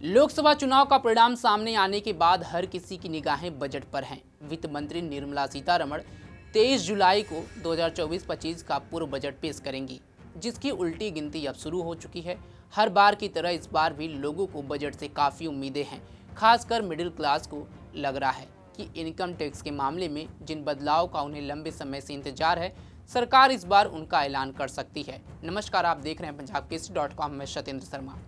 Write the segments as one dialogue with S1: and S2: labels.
S1: लोकसभा चुनाव का परिणाम सामने आने के बाद हर किसी की निगाहें बजट पर हैं। वित्त मंत्री निर्मला सीतारमण 23 जुलाई को 2024-25 का पूर्व बजट पेश करेंगी, जिसकी उल्टी गिनती अब शुरू हो चुकी है। हर बार की तरह इस बार भी लोगों को बजट से काफ़ी उम्मीदें हैं। खासकर मिडिल क्लास को लग रहा है कि इनकम टैक्स के मामले में जिन बदलाव का उन्हें लंबे समय से इंतजार है, सरकार इस बार उनका ऐलान कर सकती है। नमस्कार, आप देख रहे हैं punjabkesari.com में सत्येंद्र शर्मा।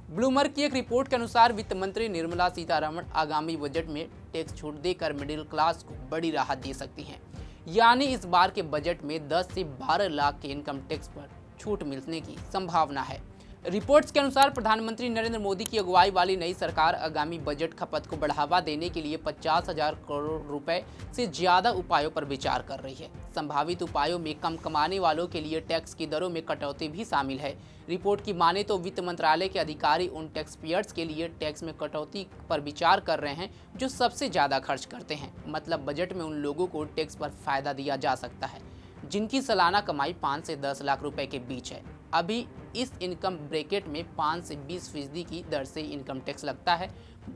S1: ब्लूमबर्ग की एक रिपोर्ट के अनुसार वित्त मंत्री निर्मला सीतारमण आगामी बजट में टैक्स छूट देकर मिडिल क्लास को बड़ी राहत दे सकती हैं। यानी इस बार के बजट में 10 से 12 लाख के इनकम टैक्स पर छूट मिलने की संभावना है। रिपोर्ट्स के अनुसार प्रधानमंत्री नरेंद्र मोदी की अगुवाई वाली नई सरकार आगामी बजट खपत को बढ़ावा देने के लिए 50,000 करोड़ रुपए से ज्यादा उपायों पर विचार कर रही है। संभावित उपायों में कम कमाने वालों के लिए टैक्स की दरों में कटौती भी शामिल है। रिपोर्ट की माने तो वित्त मंत्रालय के अधिकारी उन टैक्स पेयर्स के लिए टैक्स में कटौती पर विचार कर रहे हैं जो सबसे ज्यादा खर्च करते हैं। मतलब बजट में उन लोगों को टैक्स पर फायदा दिया जा सकता है जिनकी सालाना कमाई 5 से 10 लाख रुपए के बीच है। अभी इस इनकम ब्रैकेट में 5 से 20% की दर से इनकम टैक्स लगता है।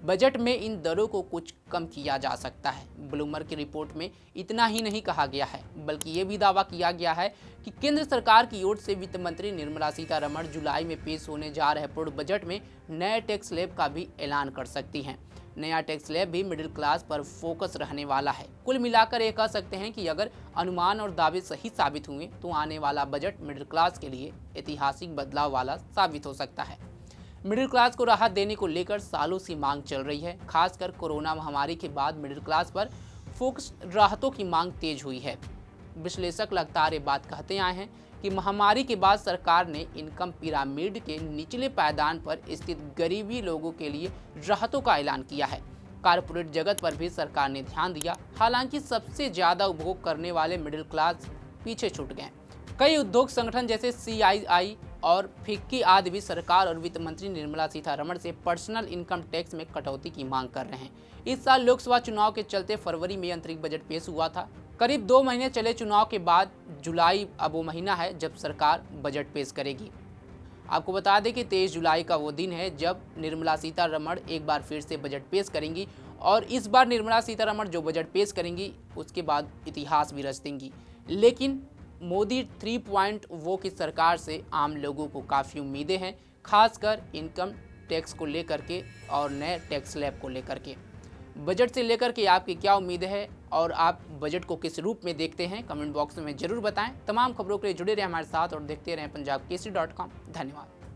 S1: बजट में इन दरों को कुछ कम किया जा सकता है। ब्लूमबर्ग की रिपोर्ट में इतना ही नहीं कहा गया है, बल्कि ये भी दावा किया गया है कि केंद्र सरकार की ओर से वित्त मंत्री निर्मला सीतारमण जुलाई में पेश होने जा रहे पूर्ण बजट में नए टैक्स स्लैब का भी ऐलान कर सकती हैं। नया टैक्स स्लैब भी मिडिल क्लास पर फोकस रहने वाला है। कुल मिलाकर ये कह सकते हैं कि अगर अनुमान और दावे सही साबित हुए तो आने वाला बजट मिडिल क्लास के लिए ऐतिहासिक बदलाव वाला साबित हो सकता है। मिडिल क्लास को राहत देने को लेकर सालों से मांग चल रही है। खासकर कोरोना महामारी के बाद मिडिल क्लास पर फोकस राहतों की मांग तेज हुई है। विश्लेषक लगातार ये बात कहते आए हैं कि महामारी के बाद सरकार ने इनकम पिरामिड के निचले पायदान पर स्थित गरीबी लोगों के लिए राहतों का ऐलान किया है। कारपोरेट जगत पर भी सरकार ने ध्यान दिया। हालांकि सबसे ज्यादा उपभोग करने वाले मिडिल क्लास पीछे छूट गए। कई उद्योग संगठन जैसे CII और फिक्की आदि भी सरकार और वित्त मंत्री निर्मला सीतारमण से पर्सनल इनकम टैक्स में कटौती की मांग कर रहे हैं। इस साल लोकसभा चुनाव के चलते फरवरी में अंतरिम बजट पेश हुआ था। करीब 2 महीने चले चुनाव के बाद जुलाई अब वो महीना है जब सरकार बजट पेश करेगी। आपको बता दें कि 23 जुलाई का वो दिन है जब निर्मला सीतारमण एक बार फिर से बजट पेश करेंगी और इस बार निर्मला सीतारमण जो बजट पेश करेंगी उसके बाद इतिहास भी रच देंगी। लेकिन मोदी 3.0 की सरकार से आम लोगों को काफ़ी उम्मीदें हैं, खासकर इनकम टैक्स को लेकर के और नए टैक्स स्लैब को लेकर के। बजट से लेकर के आपकी क्या उम्मीदें हैं और आप बजट को किस रूप में देखते हैं, कमेंट बॉक्स में ज़रूर बताएं। तमाम खबरों के लिए जुड़े रहें हमारे साथ और देखते रहें punjabkesari.com। धन्यवाद।